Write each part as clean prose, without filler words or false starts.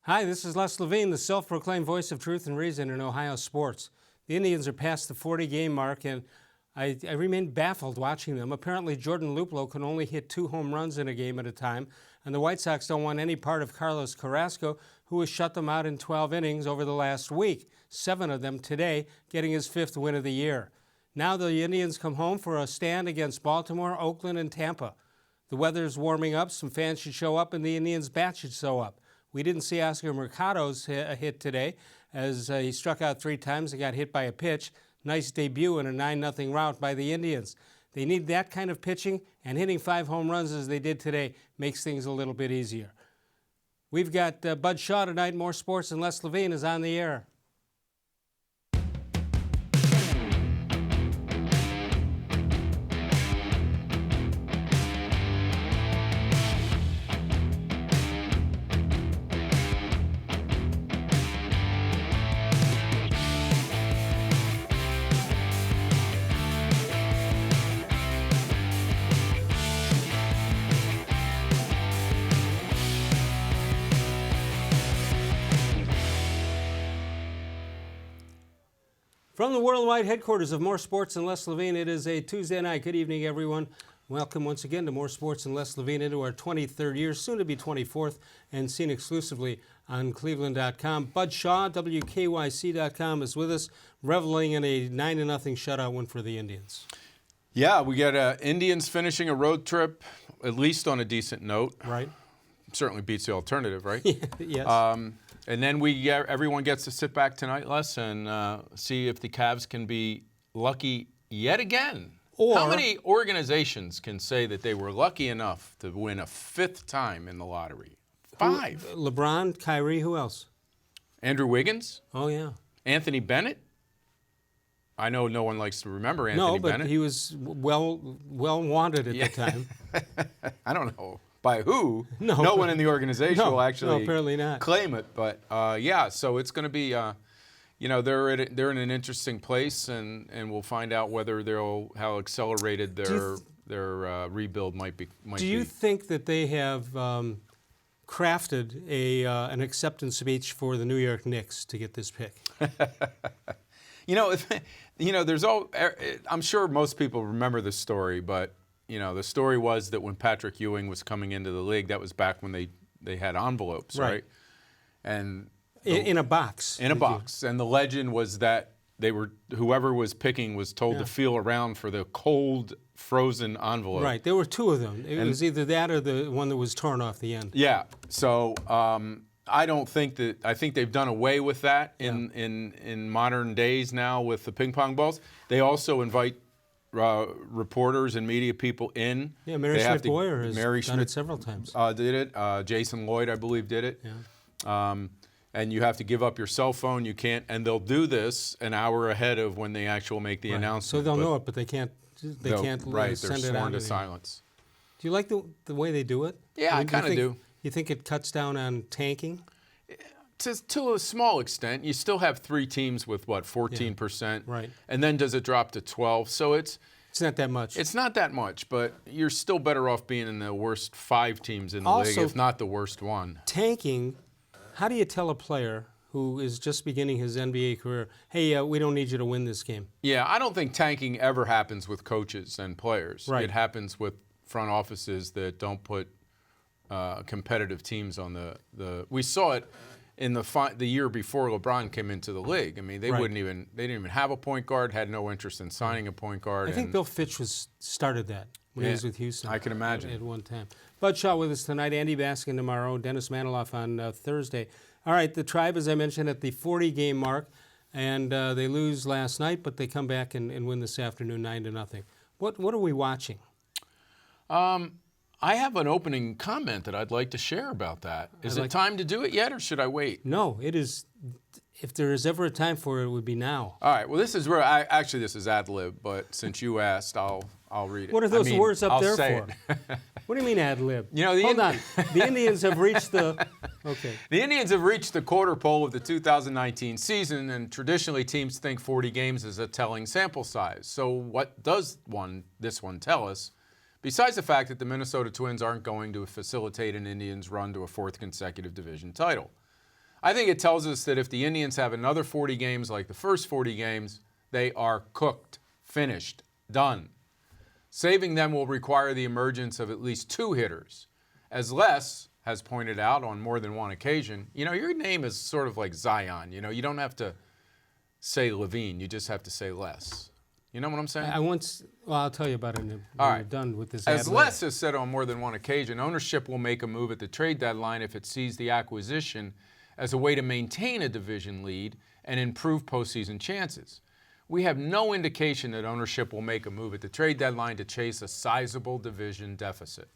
Hi, this is Les Levine, the self-proclaimed voice of truth and reason in Ohio sports. The Indians are past the 40-game mark, and I remain baffled watching them. Apparently, Jordan-Luplow can only hit 2 home runs in a game at a time, and the White Sox don't want any part of Carlos-Carrasco, who has shut them out in 12 innings over the last week, 7 of them today, getting his 5th win of the year. Now the Indians come home for a stand against Baltimore, Oakland, and Tampa. The weather's warming up, some fans should show up, and the Indians' bat should show up. We didn't see Oscar-Mercado's hit today, as he struck out 3 times and got hit by a pitch. Nice debut in a 9-0 rout by the Indians. They need that kind of pitching, and hitting 5 home runs as they did today makes things a little bit easier. We've got Bud Shaw tonight. More Sports and Les Levine is on the air. From the worldwide headquarters of More Sports and Les Levine, it is a Tuesday night. Good evening, everyone. Welcome once again to More Sports and Les Levine into our 23rd year, soon to be 24th, and seen exclusively on cleveland.com. Bud Shaw, WKYC.com, is with us, reveling in a 9-0 shutout win for the Indians. Yeah, we got Indians finishing a road trip, at least on a decent note. Right. Certainly beats the alternative, right? Yes. And then everyone gets to sit back tonight, Les, and see if the Cavs can be lucky yet again. Or, how many organizations can say that they were lucky enough to win a 5th time in the lottery? 5. LeBron, Kyrie, who else? Andrew Wiggins? Oh, yeah. Anthony Bennett? I know no one likes to remember Anthony Bennett. No, but he was well wanted at the time. I don't know. By who? No one in the organization will actually apparently not. claim it. But yeah, so it's going to be, they're in an interesting place, and we'll find out whether how accelerated their rebuild might be. Do you think that they have crafted an acceptance speech for the New York Knicks to get this pick? I'm sure most people remember this story, but. The story was that when Patrick Ewing was coming into the league, that was back when they had envelopes, right? And in a box. In a box. And the legend was that whoever was picking was told to feel around for the cold, frozen envelope. Right. There were 2 of them. It was either that or the one that was torn off the end. Yeah. So I think they've done away with that in modern days now with the ping pong balls. They also invite reporters and media people in. Yeah, Mary Schmidt-Boyer has done it several times. Did it. Jason Lloyd, I believe, did it. Yeah. And you have to give up your cell phone. You can't, and they'll do this an hour ahead of when they actually make the announcement. So they'll know it, but they can't. They can't send it out. They're sworn to silence. Do you like the way they do it? Yeah, I kind of do. You think it cuts down on tanking? To a small extent. You still have 3 teams with, 14%? Right. And then does it drop to 12? So it's not that much. It's not that much, but you're still better off being in the worst 5 teams in the league, if not the worst one. Tanking, how do you tell a player who is just beginning his NBA career, hey, we don't need you to win this game? Yeah, I don't think tanking ever happens with coaches and players. Right. It happens with front offices that don't put competitive teams on the. We saw it in the year before LeBron came into the league. I mean, they didn't even have a point guard, had no interest in signing a point guard. I think Bill Fitch started that when he was with Houston. I can imagine. At one time. Bud Shaw with us tonight, Andy Baskin tomorrow, Dennis Maniloff on Thursday. All right, the Tribe, as I mentioned, at the 40-game mark, and they lose last night, but they come back and win this afternoon 9-0. What are we watching? I have an opening comment that I'd like to share about that. Is it time to do it yet, or should I wait? No, it is. If there is ever a time for it, it would be now. All right. Well, this is where this is ad lib, but since you asked, I'll read it. What are those words up there for? It. What do you mean ad lib? Hold on. The Indians have reached the. Okay. The Indians have reached the quarter pole of the 2019 season, and traditionally teams think 40 games is a telling sample size. So what does this one tell us? Besides the fact that the Minnesota Twins aren't going to facilitate an Indians run to a 4th consecutive division title. I think it tells us that if the Indians have another 40 games like the first 40 games, they are cooked, finished, done. Saving them will require the emergence of at least 2 hitters. As Les has pointed out on more than one occasion, your name is sort of like Zion. You don't have to say Levine, you just have to say Les. You know what I'm saying? I'll tell you about it when All we're done with this. As Les has said on more than one occasion, ownership will make a move at the trade deadline if it sees the acquisition as a way to maintain a division lead and improve postseason chances. We have no indication that ownership will make a move at the trade deadline to chase a sizable division deficit.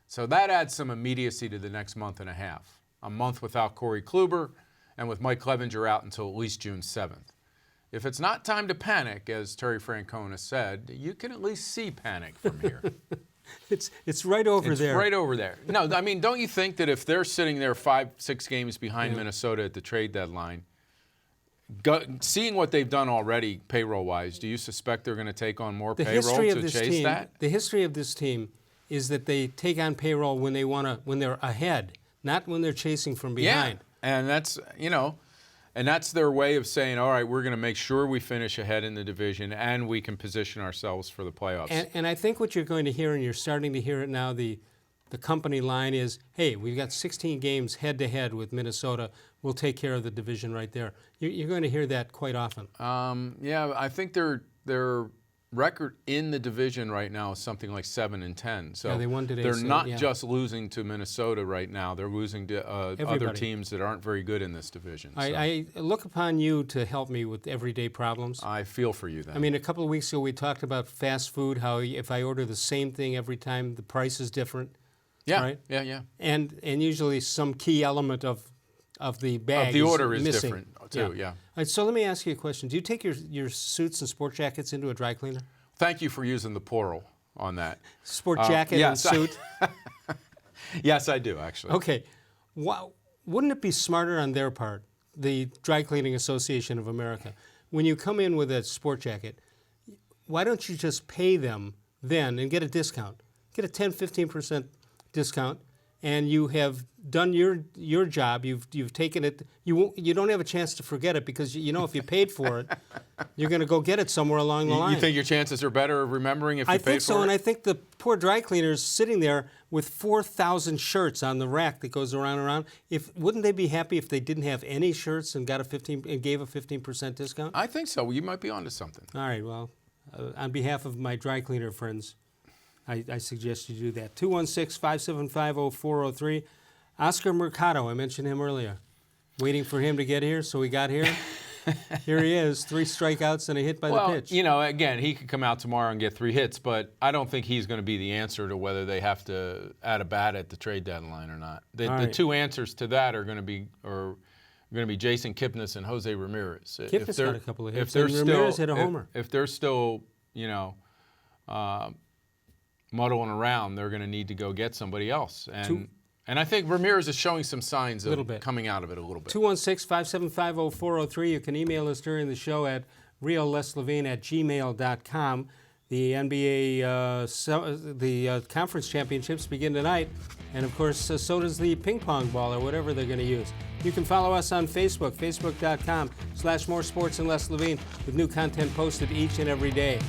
So that adds some immediacy to the next month and a half. A month without Corey Kluber and with Mike Clevenger out until at least June 7th. If it's not time to panic, as Terry Francona said, you can at least see panic from here. It's right over there. It's right over there. No, I mean, don't you think that if they're sitting there 5-6 games behind Minnesota at the trade deadline, seeing what they've done already payroll-wise, do you suspect they're going to take on more payroll to chase that? The history of this team is that they take on payroll when they're ahead, not when they're chasing from behind. Yeah, and that's and that's their way of saying, all right, we're going to make sure we finish ahead in the division and we can position ourselves for the playoffs. And I think what you're going to hear, and you're starting to hear it now, the company line is, hey, we've got 16 games head-to-head with Minnesota. We'll take care of the division right there. You're going to hear that quite often. Yeah, I think their record in the division right now is something like 7-10. So yeah, they won today, they're not just losing to Minnesota right now. They're losing to other teams that aren't very good in this division. I look upon you to help me with everyday problems. I feel for you then. I mean, a couple of weeks ago we talked about fast food, how if I order the same thing every time, the price is different. Yeah, right? yeah. And usually some key element of the bag of the order is is missing. different too. Yeah. All right, so let me ask you a question. Do you take your suits and sport jackets into a dry cleaner? Thank you for using the plural on that. Sport jacket and suit? Yes, I do, actually. Okay. Wouldn't it be smarter on their part, the Dry Cleaning Association of America, when you come in with a sport jacket, why don't you just pay them then and get a discount? Get a 10, 15% discount, and you have done your job. You've taken it. You don't have a chance to forget it because if you paid for it, you're going to go get it somewhere along the line. You think your chances are better of remembering if you paid for it? I think so, and I think the poor dry cleaners sitting there with 4,000 shirts on the rack that goes around and around. Wouldn't they be happy if they didn't have any shirts and gave a 15% discount? I think so. You might be onto something. All right. Well, on behalf of my dry cleaner friends, I suggest you do that. 216-575-0403. Oscar-Mercado, I mentioned him earlier. Waiting for him to get here, so he got here. Here he is, 3 strikeouts and a hit by the pitch. Again, he could come out tomorrow and get 3 hits, but I don't think he's going to be the answer to whether they have to add a bat at the trade deadline or not. The 2 answers to that are going to be Jason Kipnis and Jose-Ramirez. Kipnis got a couple of hits, and Ramirez hit a homer. If they're still, muddling around, they're going to need to go get somebody else. And I think Ramirez is showing some signs of coming out of it a little bit. 216-575-0403. You can email us during the show at real-les-levine@gmail.com. The NBA, the conference championships begin tonight. And, of course, so does the ping pong ball or whatever they're going to use. You can follow us on Facebook, facebook.com/more-sports-and-les-levine, with new content posted each and every day.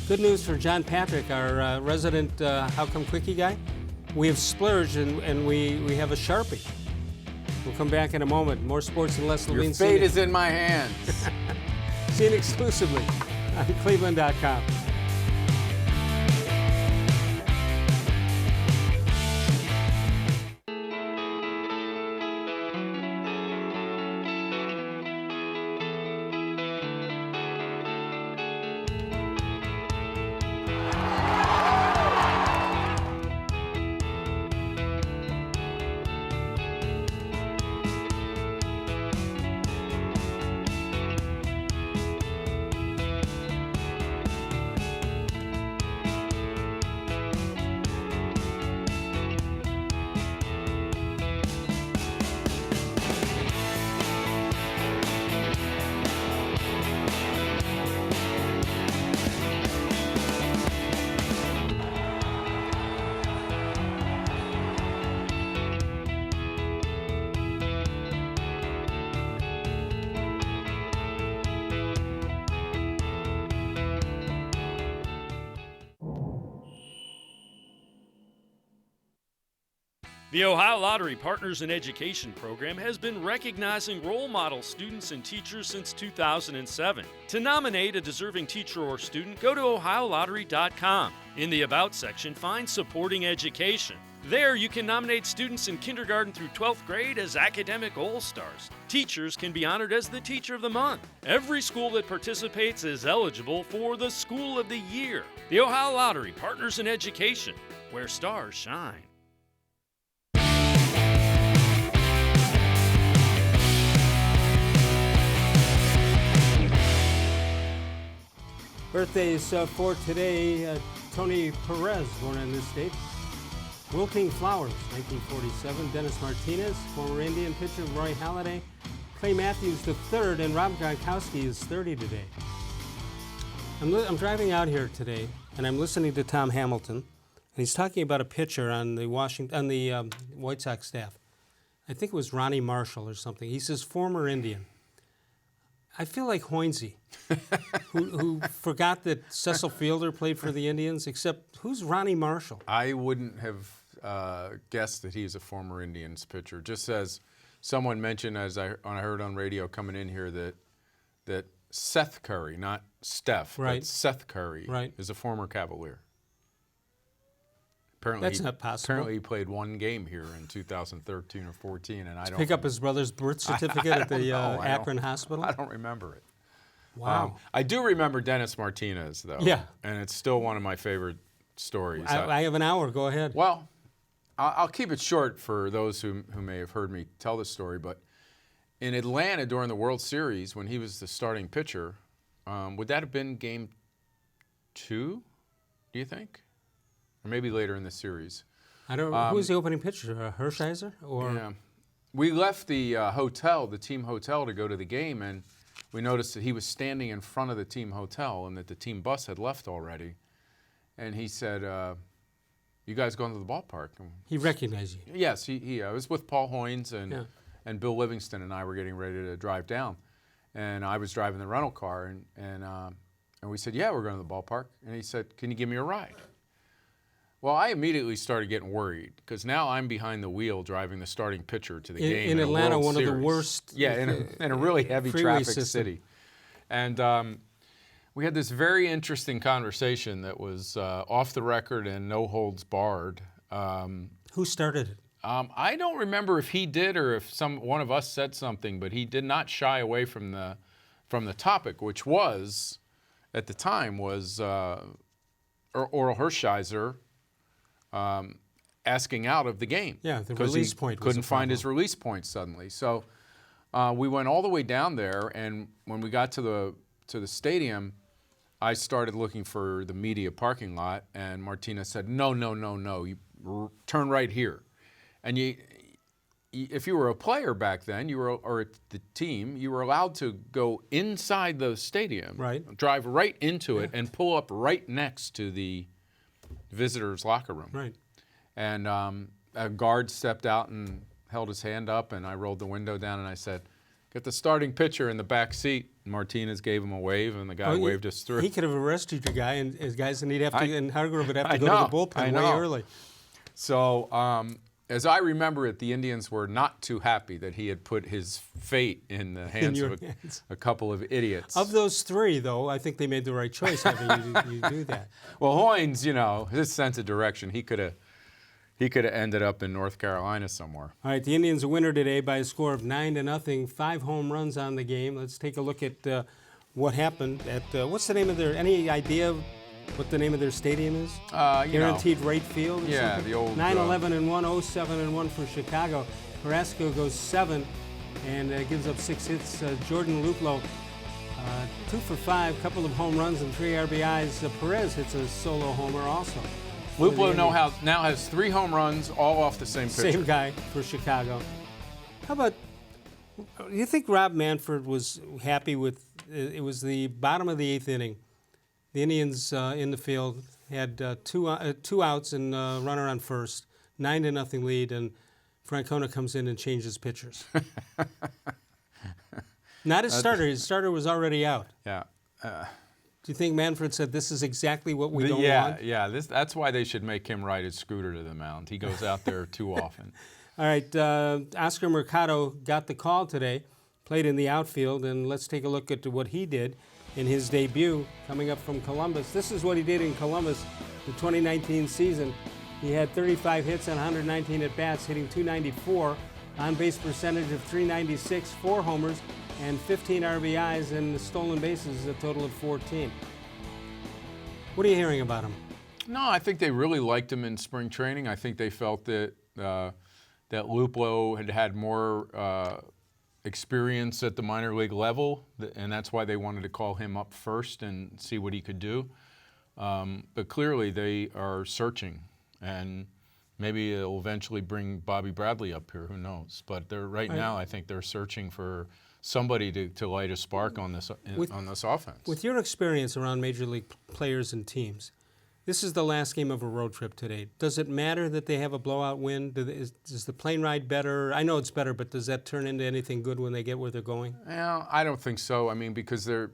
Good news for John Patrick, our resident How Come Quickie guy. We have splurged and we have a Sharpie. We'll come back in a moment. More Sports and Les Levine. Your fate is in my hands. Seen exclusively on cleveland.com. The Ohio Lottery Partners in Education program has been recognizing role model students and teachers since 2007. To nominate a deserving teacher or student, go to OhioLottery.com. In the About section, find Supporting Education. There, you can nominate students in kindergarten through 12th grade as academic all-stars. Teachers can be honored as the Teacher of the Month. Every school that participates is eligible for the School of the Year. The Ohio Lottery Partners in Education, where stars shine. Birthdays for today, Tony Perez, born in this state. Wilting Flowers, 1947. Dennis Martinez, former Indian pitcher. Roy Halladay. Clay Matthews III, and Rob Gronkowski is 30 today. I'm driving out here today, and I'm listening to Tom Hamilton, and he's talking about a pitcher on the White Sox staff. I think it was Ronnie Marshall or something. He says former Indian. I feel like Hoynesy, who forgot that Cecil Fielder played for the Indians, except who's Ronnie Marshall? I wouldn't have guessed that he's a former Indians pitcher. Just as someone mentioned, as I heard on radio coming in here, that Seth Curry, not Steph, right. but Seth Curry right. is a former Cavalier. Apparently, that's not possible. Apparently, he played one game here in 2013 or 14, and I don't pick up his brother's birth certificate at the Akron Hospital. I don't remember it. Wow. I do remember Dennis Martinez, though. Yeah. And it's still one of my favorite stories. I have an hour. Go ahead. Well, I'll keep it short for those who may have heard me tell this story, but in Atlanta during the World Series, when he was the starting pitcher, would that have been Game 2, do you think? Or maybe later in the series. I don't know. Who was the opening pitcher? Hershiser? Or? Yeah. We left the hotel, the team hotel, to go to the game, and we noticed that he was standing in front of the team hotel and that the team bus had left already. And he said, you guys going to the ballpark? He recognized you. Yes, I was with Paul Hoynes and Bill Livingston, and I were getting ready to drive down. And I was driving the rental car, and we said, yeah, we're going to the ballpark. And he said, can you give me a ride? Well, I immediately started getting worried because now I'm behind the wheel driving the starting pitcher to the game. In Atlanta, one of the worst. Yeah, in a really heavy traffic city. And we had this very interesting conversation that was off the record and no holds barred. Who started it? I don't remember if he did or if one of us said something, but he did not shy away from the topic, which was, at the time, was Oral Hershiser asking out of the game. Yeah, the release point. Couldn't find his release point suddenly. So we went all the way down there, and when we got to the stadium, I started looking for the media parking lot, and Martinez said, no, you turn right here. And if you were a player back then, or the team, you were allowed to go inside the stadium, right. Drive right into it, and pull up right next to the visitors' locker room. Right. And a guard stepped out and held his hand up, and I rolled the window down, and I said, get the starting pitcher in the back seat. Martinez gave him a wave, and the guy waved us through. He could have arrested your guy, and his guys, and Hargrove would have to go to the bullpen way early. So, as I remember it, the Indians were not too happy that he had put his fate in the hands of a couple of idiots. Of those three, though, I think they made the right choice having you do that. Well, Hoynes, his sense of direction, he could have ended up in North Carolina somewhere. All right, the Indians a winner today by a score of 9-0, 5 home runs on the game. Let's take a look at what happened at what's the name of any idea of what the name of their stadium is? Guaranteed Rate Field? Or yeah, something? the old 9-11-1, 07-1 for Chicago. Carrasco goes 7 and gives up 6 hits. Jordan-Luplow, 2 for 5, couple of home runs and 3 RBIs. Perez hits a solo homer also. Luplow now has 3 home runs, all off the same pitcher. Same guy for Chicago. How about, do you think Rob Manfred was happy with, it was the bottom of the 8th inning. The Indians in the field had two outs and runner on first, 9-0 lead, and Francona comes in and changes pitchers. Not his starter. His starter was already out. Yeah. Do you think Manfred said this is exactly what we don't want? Yeah. That's why they should make him ride his scooter to the mound. He goes out there too often. All right, Oscar-Mercado got the call today, played in the outfield, and let's take a look at what he did in his debut coming up from Columbus. This is what he did in Columbus the 2019 season. He had 35 hits on 119 at-bats, hitting .294, on-base percentage of .396, 4 homers, and 15 RBIs, and the stolen bases, a total of 14. What are you hearing about him? No, I think they really liked him in spring training. I think they felt that that Luplow had more experience at the minor league level, and that's why they wanted to call him up first and see what he could do. But clearly they are searching, and maybe it'll eventually bring Bobby Bradley up here, who knows. But right now I think they're searching for somebody to light a spark on this offense. With your experience around major league players and teams, this is the last game of a road trip today. Does it matter that they have a blowout win? Is the plane ride better? I know it's better, but does that turn into anything good when they get where they're going? Yeah, I don't think so. I mean, because they're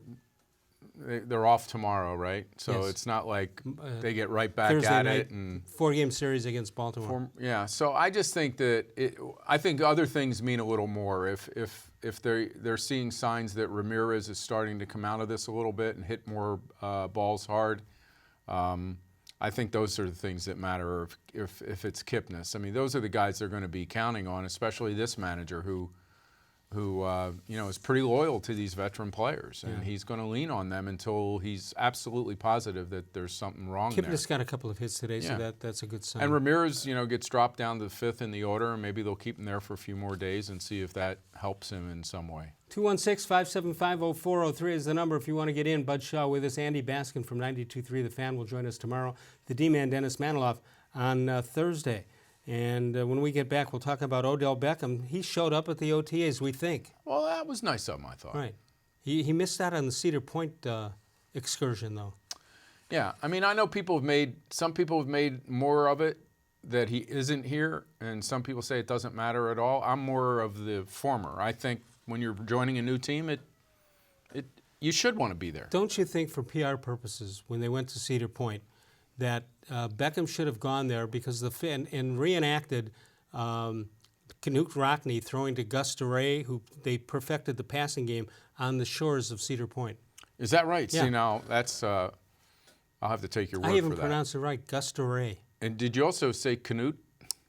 off tomorrow, right? So yes. It's not like they get right back Thursday at night, it. And 4-game series against Baltimore. So I just think that I think other things mean a little more. If they're seeing signs that Ramirez is starting to come out of this a little bit and hit more balls hard, I think those are the things that matter. If it's Kipnis, I mean, those are the guys they're going to be counting on, especially this manager who is pretty loyal to these veteran players, and he's going to lean on them until he's absolutely positive that there's something wrong there. Kipnis got a couple of hits today, so that's a good sign. And Ramirez, gets dropped down to the 5th in the order, and maybe they'll keep him there for a few more days and see if that helps him in some way. 216-575-0403 is the number if you want to get in. Bud Shaw with us. Andy Baskin from 92.3 The Fan will join us tomorrow. The D-Man, Dennis Maniloff, on Thursday. And when we get back, we'll talk about Odell Beckham. He showed up at the OTAs, we think. Well, that was nice of him, I thought. Right. He missed out on the Cedar Point excursion, though. Yeah. I mean, I know some people have made more of it that he isn't here, and some people say it doesn't matter at all. I'm more of the former. I think when you're joining a new team, you should want to be there. Don't you think for PR purposes, when they went to Cedar Point, that Beckham should have gone there because and reenacted Knute Rockne throwing to Gus DeRay, who they perfected the passing game on the shores of Cedar Point. Is that right? Yeah. See, now that's I'll have to take your word for that. I even pronounced it right, Gus DeRay. And did you also say Knute?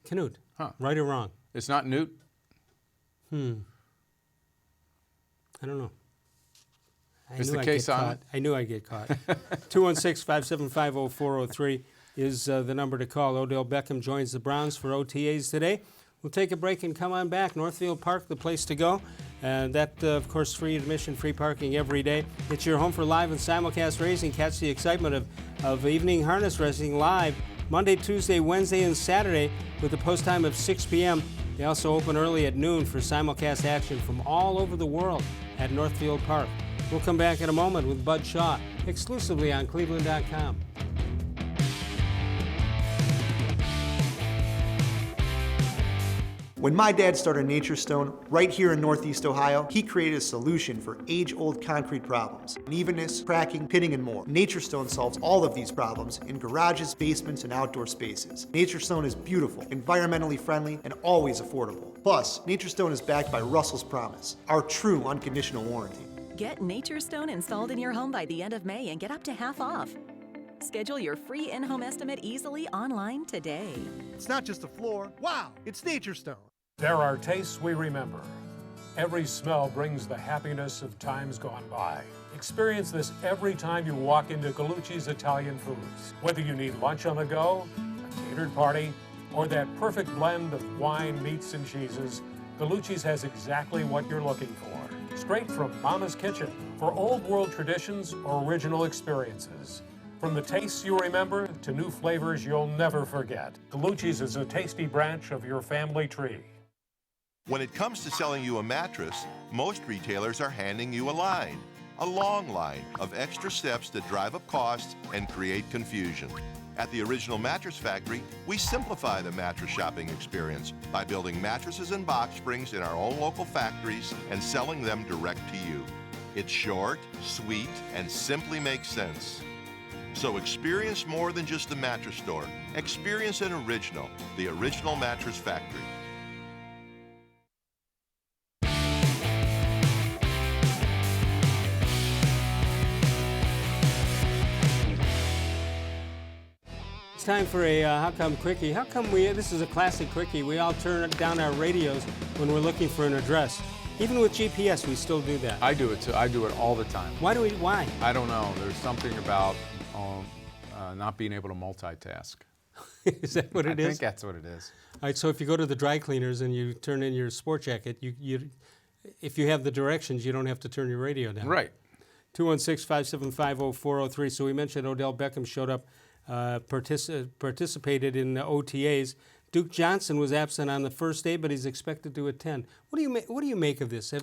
Knute. Huh. Right or wrong? It's not Newt? I don't know. Is the case on? I knew I'd get caught. 216-575-0403 is the number to call. Odell Beckham joins the Browns for OTAs today. We'll take a break and come on back. Northfield Park, the place to go. That, of course, free admission, free parking every day. It's your home for live and simulcast racing. Catch the excitement of evening harness racing live Monday, Tuesday, Wednesday, and Saturday with a post time of 6 p.m. They also open early at noon for simulcast action from all over the world at Northfield Park. We'll come back in a moment with Bud Shaw, exclusively on cleveland.com. When my dad started Nature Stone right here in Northeast Ohio, he created a solution for age-old concrete problems. Unevenness, cracking, pitting, and more. Nature Stone solves all of these problems in garages, basements, and outdoor spaces. Nature Stone is beautiful, environmentally friendly, and always affordable. Plus, Nature Stone is backed by Russell's Promise, our true unconditional warranty. Get Nature Stone installed in your home by the end of May and get up to half off. Schedule your free in-home estimate easily online today. It's not just a floor. Wow, it's Nature Stone. There are tastes we remember. Every smell brings the happiness of times gone by. Experience this every time you walk into Gallucci's Italian Foods. Whether you need lunch on the go, a catered party, or that perfect blend of wine, meats, and cheeses, Gallucci's has exactly what you're looking for. Straight from Mama's Kitchen for old world traditions or original experiences. From the tastes you remember to new flavors you'll never forget. Gallucci's is a tasty branch of your family tree. When it comes to selling you a mattress, most retailers are handing you a long line of extra steps that drive up costs and create confusion. At the Original Mattress Factory, we simplify the mattress shopping experience by building mattresses and box springs in our own local factories and selling them direct to you. It's short, sweet, and simply makes sense. So experience more than just a mattress store. Experience an original, the Original Mattress Factory. It's time for a How Come Quickie. How come this is a classic quickie, we all turn down our radios when we're looking for an address. Even with GPS, we still do that. I do it too. I do it all the time. Why? I don't know. There's something about not being able to multitask. Is that what it is? I think that's what it is. All right, so if you go to the dry cleaners and you turn in your sport jacket, if you have the directions, you don't have to turn your radio down. Right. 216-575-0403. So we mentioned Odell Beckham showed up, participated in the OTAs. Duke Johnson was absent on the first day, but he's expected to attend. What do you make of this?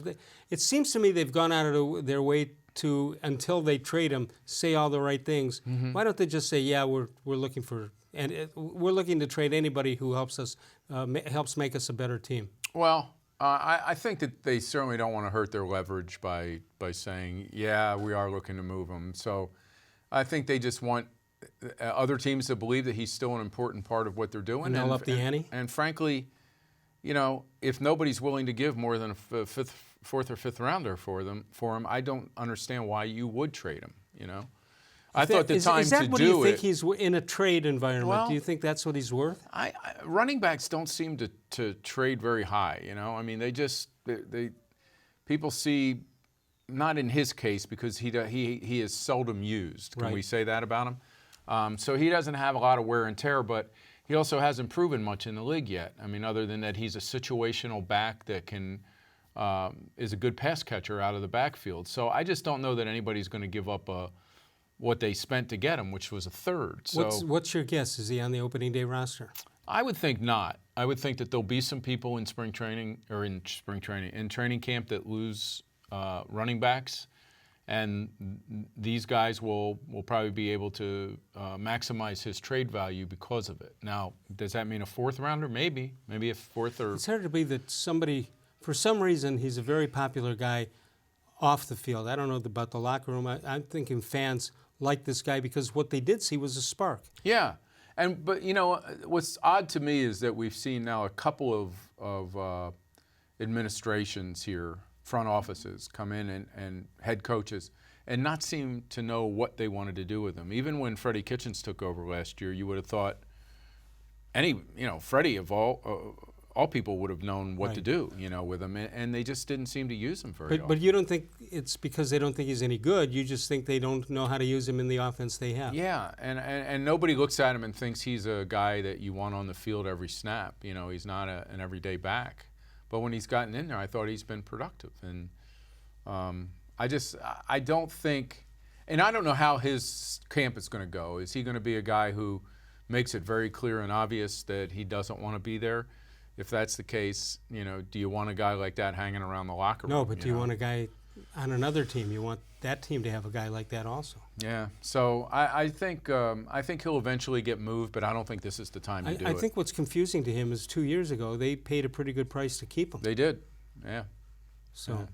It seems to me they've gone out of their way to, until they trade him, say all the right things. Mm-hmm. Why don't they just say, yeah, we're looking for, and we're looking to trade anybody who helps us, helps make us a better team? Well, I think that they certainly don't want to hurt their leverage by saying, yeah, we are looking to move him. So I think they just want other teams to believe that he's still an important part of what they're doing. And they'll up the ante? And frankly, you know, if nobody's willing to give more than a fourth or fifth rounder for him, I don't understand why you would trade him, you know? I thought the time to do it... Is that what you think he's in a trade environment? Well, do you think that's what he's worth? Running backs don't seem to trade very high, you know? I mean, people see, not in his case, because he is seldom used. Can we say that about him? So he doesn't have a lot of wear and tear, but he also hasn't proven much in the league yet. I mean, other than that, he's a situational back that is a good pass catcher out of the backfield. So I just don't know that anybody's going to give up what they spent to get him, which was a third. So what's your guess? Is he on the opening day roster? I would think not. I would think that there'll be some people in training camp that lose running backs. And these guys will probably be able to maximize his trade value because of it. Now, does that mean a fourth rounder? Maybe a fourth or... It's hard to believe that somebody, for some reason, he's a very popular guy off the field. I don't know about the locker room. I'm thinking fans like this guy because what they did see was a spark. Yeah, but you know, what's odd to me is that we've seen now a couple of administrations here, front offices come in and head coaches and not seem to know what they wanted to do with him. Even when Freddie Kitchens took over last year, you would have thought Freddie of all people would have known what to do, you know, with him, and they just didn't seem to use him very often. But you don't think it's because they don't think he's any good. You just think they don't know how to use him in the offense they have. Yeah, and nobody looks at him and thinks he's a guy that you want on the field every snap. You know, he's not an everyday back. But when he's gotten in there, I thought he's been productive. And I don't think, and I don't know how his camp is going to go. Is he going to be a guy who makes it very clear and obvious that he doesn't want to be there? If that's the case, you know, do you want a guy like that hanging around the locker room? No, but do you want a guy on another team? You want that team to have a guy like that also. Yeah. So I think he'll eventually get moved, but I don't think this is the time to do it. I think what's confusing to him is 2 years ago they paid a pretty good price to keep him. They did. Yeah. So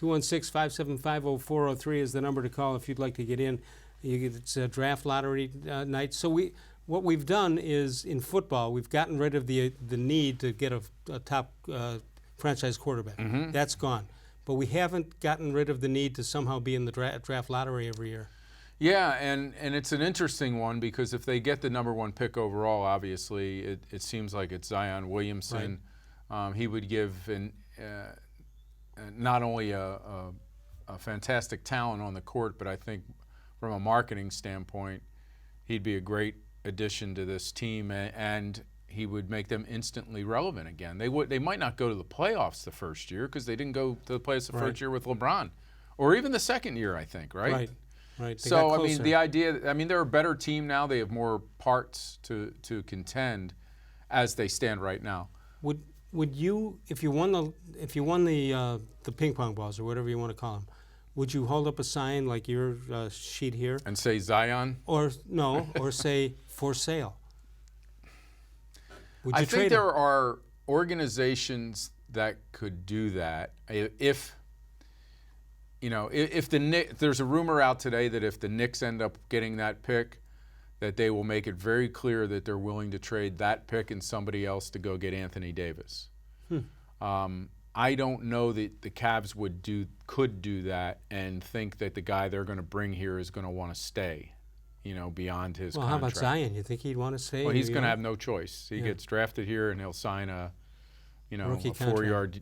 216-575-0403 is the number to call if you'd like to get in. It's a draft lottery night. So what we've done is, in football, we've gotten rid of the need to get a top franchise quarterback. Mm-hmm. That's gone. But we haven't gotten rid of the need to somehow be in the draft lottery every year. Yeah, and it's an interesting one because if they get the number one pick overall, obviously, it seems like it's Zion-Williamson. Right. He would give not only a fantastic talent on the court, but I think from a marketing standpoint, he'd be a great addition to this team, and he would make them instantly relevant again. They might not go to the playoffs the first year because they didn't go to the playoffs the first year with LeBron, or even the second year, I think, right? Right. So I mean, the idea. I mean, they're a better team now. They have more parts to contend as they stand right now. Would you, if you won the ping pong balls or whatever you want to call them, would you hold up a sign like your sheet here and say Zion? Or say for sale? I think there are organizations that could do that if if there's a rumor out today that if the Knicks end up getting that pick, that they will make it very clear that they're willing to trade that pick and somebody else to go get Anthony Davis. I don't know that the Cavs could do that and think that the guy they're going to bring here is going to want to stay, beyond his contract. Well, how about Zion? You think he'd want to stay? Well, he's going to have no choice. He gets drafted here and he'll sign a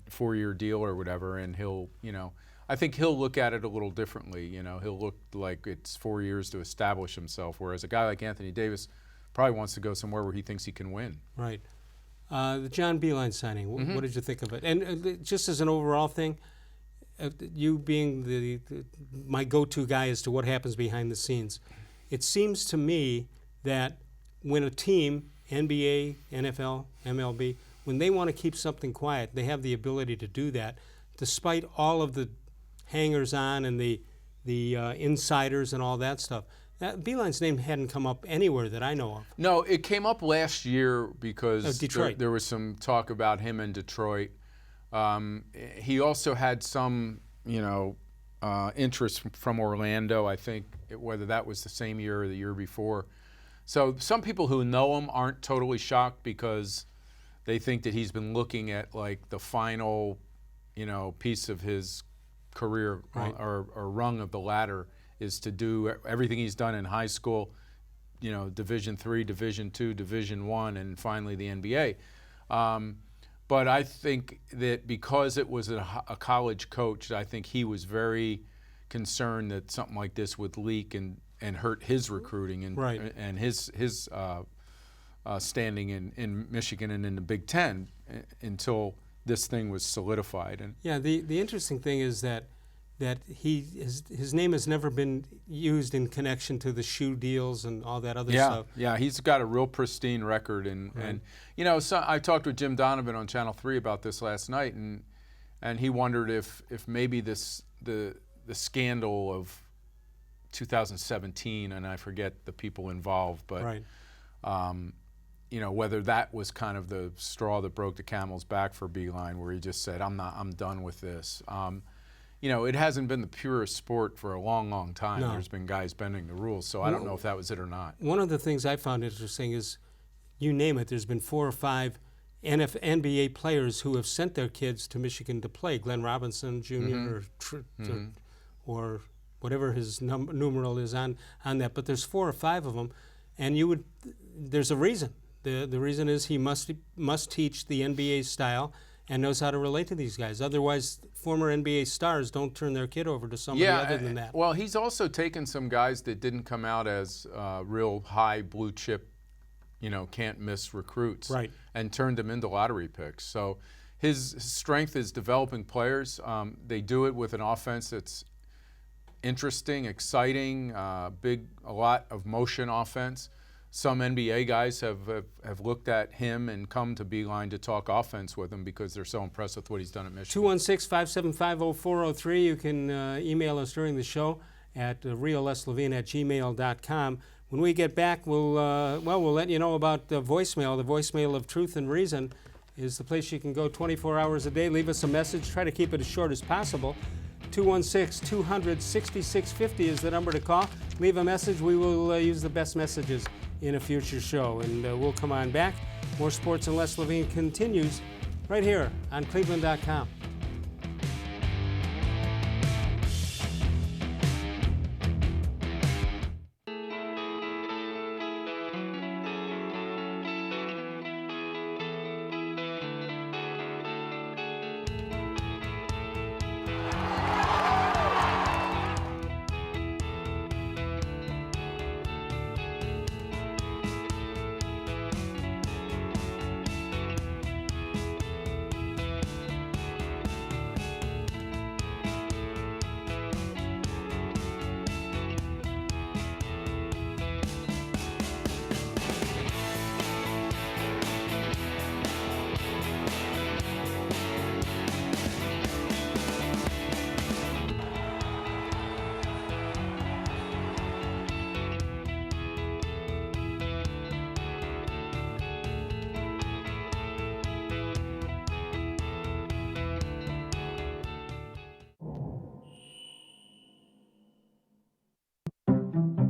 four-year deal or whatever, and he'll, I think he'll look at it a little differently. He'll look like it's 4 years to establish himself, whereas a guy like Anthony Davis probably wants to go somewhere where he thinks he can win. Right. The John Beilein signing, what did you think of it? And just as an overall thing, you being my go-to guy as to what happens behind the scenes, it seems to me that when a team, NBA, NFL, MLB, when they want to keep something quiet, they have the ability to do that, despite all of the hangers-on and the insiders and all that stuff. Beilein's name hadn't come up anywhere that I know of. No, it came up last year because Detroit. There was some talk about him in Detroit. He also had some, interest from Orlando, I think, whether that was the same year or the year before. So some people who know him aren't totally shocked because they think that he's been looking at like the final, piece of his career, right, or rung of the ladder is to do everything he's done in high school, Division III, Division II, Division I, and finally the NBA. But I think that because it was a college coach, I think he was very concerned that something like this would leak and hurt his recruiting and right, and his standing in Michigan and in the Big Ten until this thing was solidified. And yeah, the interesting thing is that his name has never been used in connection to the shoe deals and all that other stuff. Yeah, he's got a real pristine record, and so I talked with Jim Donovan on Channel 3 about this last night, and he wondered if maybe the scandal of 2017, and I forget the people involved, but right, whether that was kind of the straw that broke the camel's back for Beilein, where he just said, I'm done with this. It hasn't been the purest sport for a long, long time. No. There's been guys bending the rules, so I don't know if that was it or not. One of the things I found interesting is, you name it, there's been 4 or 5 NBA players who have sent their kids to Michigan to play. Glenn Robinson Jr. Or whatever his numeral is on that. But there's 4 or 5 of them, and there's a reason. The reason is he must teach the NBA style and knows how to relate to these guys. Otherwise, former NBA stars don't turn their kid over to somebody other than that. Well, he's also taken some guys that didn't come out as real high blue chip, can't miss recruits, right, and turned them into lottery picks. So his strength is developing players. They do it with an offense that's interesting, exciting, a lot of motion offense. Some NBA guys have looked at him and come to Beilein to talk offense with him because they're so impressed with what he's done at Michigan. 216-575-0403. You can email us during the show at reallesslevine@gmail.com. When we get back, we'll let you know about the voicemail. The voicemail of Truth and Reason is the place you can go 24 hours a day. Leave us a message. Try to keep it as short as possible. 216-200-6650 is the number to call. Leave a message. We will use the best messages in a future show, and we'll come on back. More Sports and Les Levine continues right here on cleveland.com.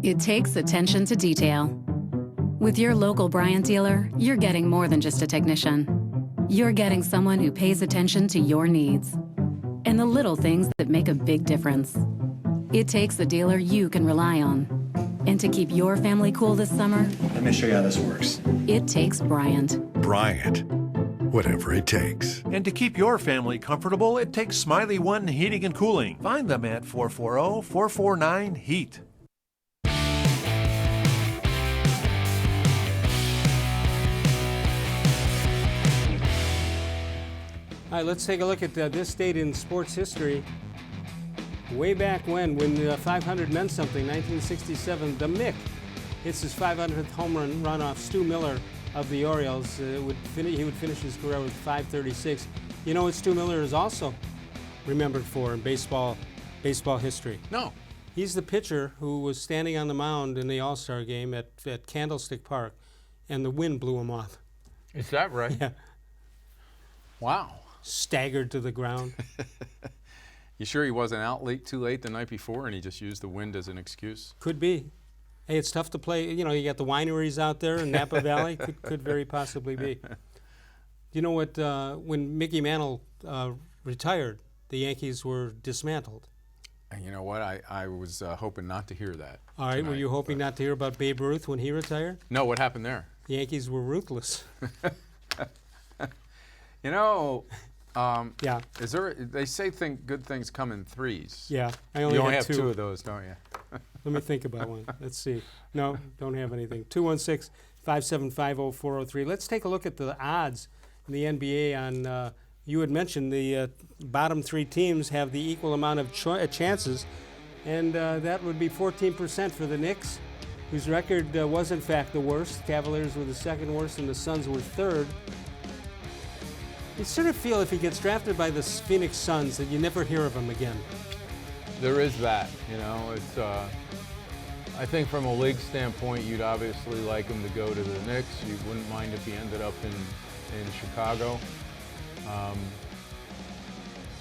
It takes attention to detail. With your local Bryant dealer, you're getting more than just a technician. You're getting someone who pays attention to your needs and the little things that make a big difference. It takes a dealer you can rely on. And to keep your family cool this summer, let me show you how this works. It takes Bryant. Bryant, whatever it takes. And to keep your family comfortable, it takes Smiley One Heating and Cooling. Find them at 440-449-HEAT. All right, let's take a look at this date in sports history. Way back when 500 meant something, 1967, the Mick hits his 500th home run off Stu Miller of the Orioles. He would finish his career with 536. You know what Stu Miller is also remembered for in baseball history? No. He's the pitcher who was standing on the mound in the All-Star game at Candlestick Park, and the wind blew him off. Is that right? Yeah. Wow. Staggered to the ground. You sure he wasn't out too late the night before and he just used the wind as an excuse? Could be. Hey, it's tough to play. You know, you got the wineries out there in Napa Valley. Could very possibly be. You know what? When Mickey Mantle retired, the Yankees were dismantled. And you know what? I was hoping not to hear that. All right. Tonight, Were you hoping not to hear about Babe Ruth when he retired? No. What happened there? The Yankees were ruthless. You know. Yeah. Is there? They say good things come in threes. Yeah. You only have two of those, don't you? Let me think about one. Let's see. No, don't have anything. 216-575-0403. Let's take a look at the odds in the NBA on, you had mentioned the bottom three teams have the equal amount of chances, and that would be 14% for the Knicks, whose record was in fact the worst. Cavaliers were the second worst, and the Suns were third. You sort of feel if he gets drafted by the Phoenix Suns that you never hear of him again. There is that, you know. It's. I think from a league standpoint, you'd obviously like him to go to the Knicks. You wouldn't mind if he ended up in Chicago.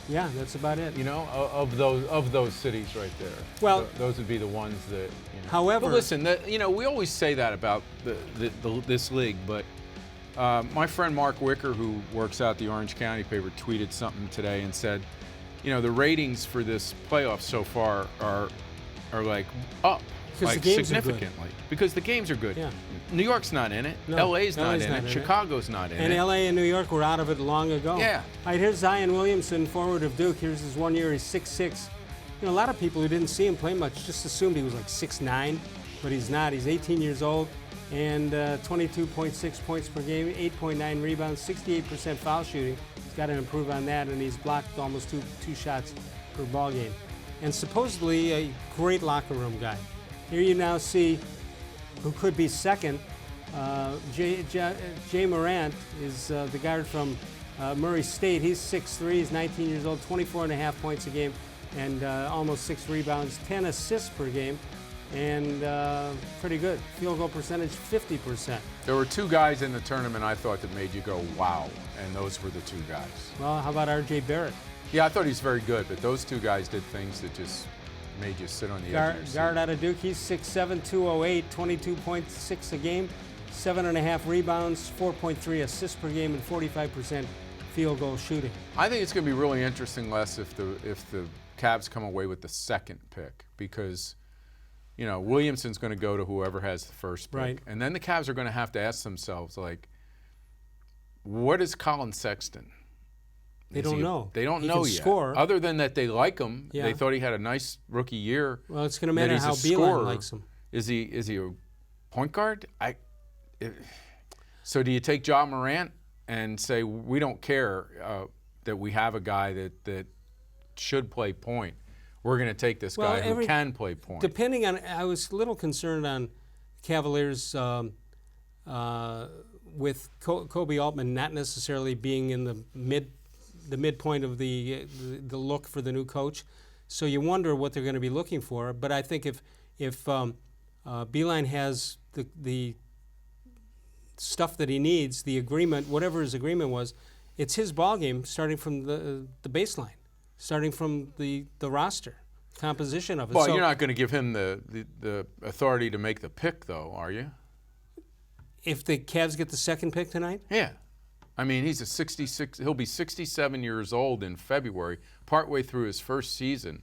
Yeah, that's about it. You know, of those cities right there. Well, those would be the ones that. You know. However, but listen, you know, we always say that about this league, but. My friend Mark Wicker, who works out the Orange County paper, tweeted something today and said, you know, the ratings for this playoff so far are like up, like significantly, because the games are good. Yeah. New York's not in it. No, LA's not in it. Chicago's not in it. And LA and New York were out of it long ago. Yeah. All right, here's Zion-Williamson, forward of Duke. Here's his 1 year. He's 6'6". You know, a lot of people who didn't see him play much just assumed he was like 6'9", but he's not. He's 18 years old. And 22.6 points per game, 8.9 rebounds, 68% foul shooting. He's got to improve on that, and he's blocked almost two shots per ball game. And supposedly a great locker room guy. Here you now see who could be second. Ja-morant is the guard from Murray State. He's 6'3", he's 19 years old, 24.5 points a game, and almost 6 rebounds, 10 assists per game. And pretty good. Field goal percentage, 50%. There were two guys in the tournament I thought that made you go, wow, and those were the two guys. Well, how about RJ-Barrett? Yeah, I thought he's very good, but those two guys did things that just made you sit on the edge of your seat. Guard out of Duke, he's 6'7", 208, 22.6 a game, 7.5 rebounds, 4.3 assists per game, and 45% field goal shooting. I think it's going to be really interesting, Les, if the Cavs come away with the second pick, because you know, Williamson's going to go to whoever has the first pick. Right. And then the Cavs are going to have to ask themselves, like, what is Colin Sexton? They don't know. They don't he know can yet. Score. Other than that they like him. Yeah. They thought he had a nice rookie year. Well, it's going to matter how Beilein likes him. Is he a point guard? So do you take Ja-Morant and say, we don't care that we have a guy that should play point? We're going to take this guy who can play point. Depending on, I was a little concerned on Cavaliers with Kobe Altman not necessarily being in the midpoint of the look for the new coach. So you wonder what they're going to be looking for. But I think if Beilein has the stuff that he needs, the agreement, whatever his agreement was, it's his ball game starting from the baseline. Starting from the roster. composition of it. Well, So you're not going to give him the authority to make the pick, though, are you? if the Cavs get the second pick tonight? Yeah. I mean, he'll be 67 years old in February, partway through his first season.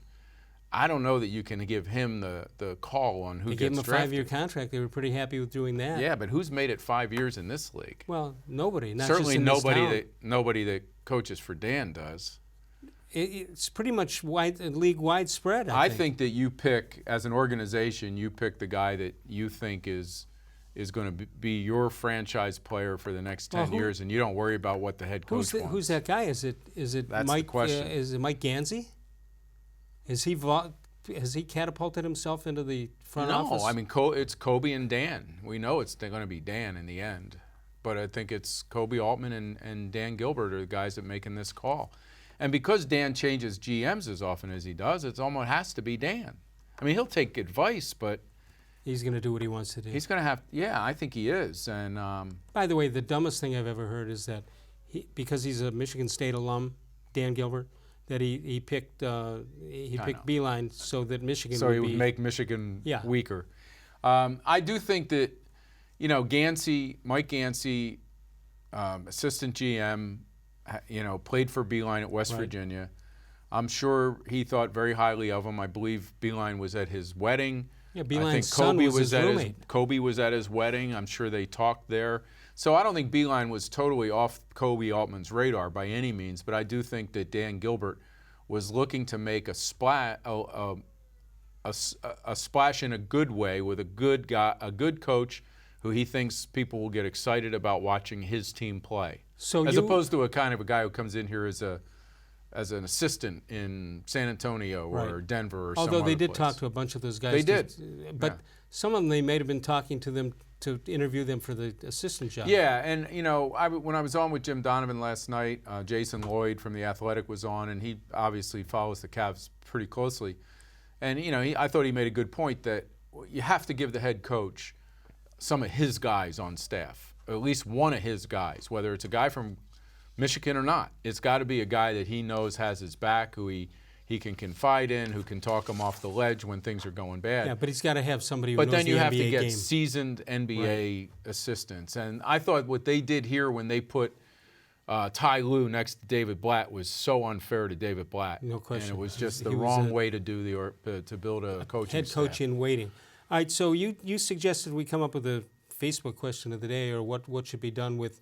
I don't know that you can give him the call on who They gets gave him a drafted. 5-year contract. They were pretty happy with doing that. Yeah, but who's made it 5 years in this league? Well, nobody. Not Certainly just in this town. nobody that coaches for Dan does. It's pretty much league widespread. I think that you pick, as an organization, you pick the guy that you think is going to be your franchise player for the next 10 years, and you don't worry about what the head coach wants. Who's that guy? Is it That's Mike? the question. Is it Mike Gansey? Has he catapulted himself into the front office? No, I mean it's Kobe and Dan. We know it's going to be Dan in the end, but I think it's Kobe Altman and Dan Gilbert are the guys that are making this call. And because Dan changes GMs as often as he does, it almost has to be Dan. I mean, he'll take advice, but he's going to do what he wants to do. he's going to have. Yeah, I think he is. And by the way, the dumbest thing I've ever heard is that because he's a Michigan State alum, Dan Gilbert, that he picked Beilein so that Michigan would make Michigan weaker. I do think that Mike Gansey, assistant GM, played for Beilein at West Virginia. I'm sure he thought very highly of him. I believe Beilein was at his wedding. Yeah, Beilein's I think son was his roommate. Kobe was at his wedding. I'm sure they talked there. So I don't think Beilein was totally off Kobe Altman's radar by any means, but I do think that Dan Gilbert was looking to make a splash in a good way with a good guy, a good coach who he thinks people will get excited about watching his team play. So as opposed to a kind of a guy who comes in here as an assistant in San Antonio or Denver or some Although they other did place. talk to a bunch of those guys. They did. But some of them, they may have been talking to them to interview them for the assistant job. Yeah, and when I was on with Jim Donovan last night, Jason Lloyd from The Athletic was on, and he obviously follows the Cavs pretty closely. And I thought he made a good point that you have to give the head coach some of his guys on staff, or at least one of his guys, whether it's a guy from Michigan or not. It's got to be a guy that he knows has his back, who he can confide in, who can talk him off the ledge when things are going bad. Yeah, but he's got to have somebody who knows the NBA game. But then you have to get seasoned NBA assistants. And I thought what they did here when they put Ty Lue next to David Blatt was so unfair to David Blatt. No question. And it was just the wrong way to do to build a coaching head coach staff. in waiting. All right, so you suggested we come up with a Facebook question of the day, or what should be done with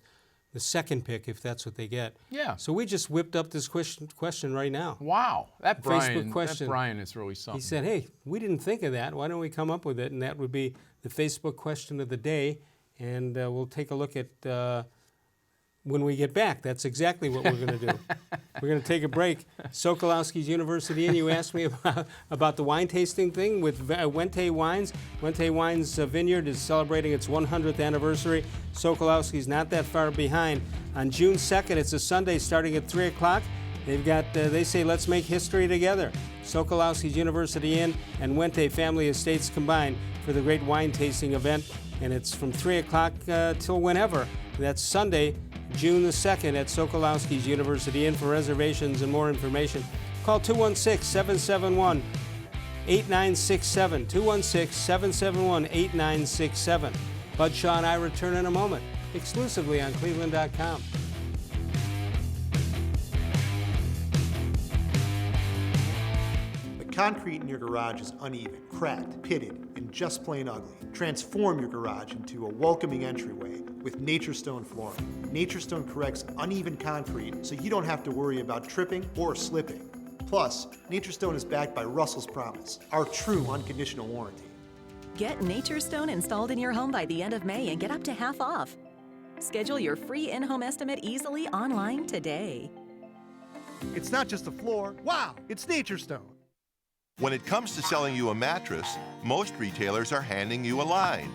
the second pick if that's what they get. Yeah. So we just whipped up this question right now. Wow. That Brian, Facebook question. that Brian is really something. He said, hey, we didn't think of that. Why don't we come up with it? And that would be the Facebook question of the day. And we'll take a look at when we get back. That's exactly what we're going to do. We're going to take a break. Sokolowski's University Inn, you asked me about the wine tasting thing with Wente Wines. Wente Wines Vineyard is celebrating its 100th anniversary. Sokolowski's not that far behind. On June 2nd, it's a Sunday starting at 3 o'clock. They've got, they say, let's make history together. Sokolowski's University Inn and Wente Family Estates combined for the great wine tasting event. And it's from 3 o'clock till whenever. That's Sunday, June the 2nd at Sokolowski's University Inn. For reservations and more information, call 216-771-8967. 216-771-8967. Bud Shaw and I return in a moment, exclusively on cleveland.com. The concrete in your garage is uneven, cracked, pitted, and just plain ugly. Transform your garage into a welcoming entryway with NatureStone flooring. NatureStone corrects uneven concrete so you don't have to worry about tripping or slipping. Plus, NatureStone is backed by Russell's Promise, our true unconditional warranty. Get NatureStone installed in your home by the end of May and get up to half off. Schedule your free in-home estimate easily online today. It's not just a floor. Wow, it's NatureStone. When it comes to selling you a mattress, most retailers are handing you a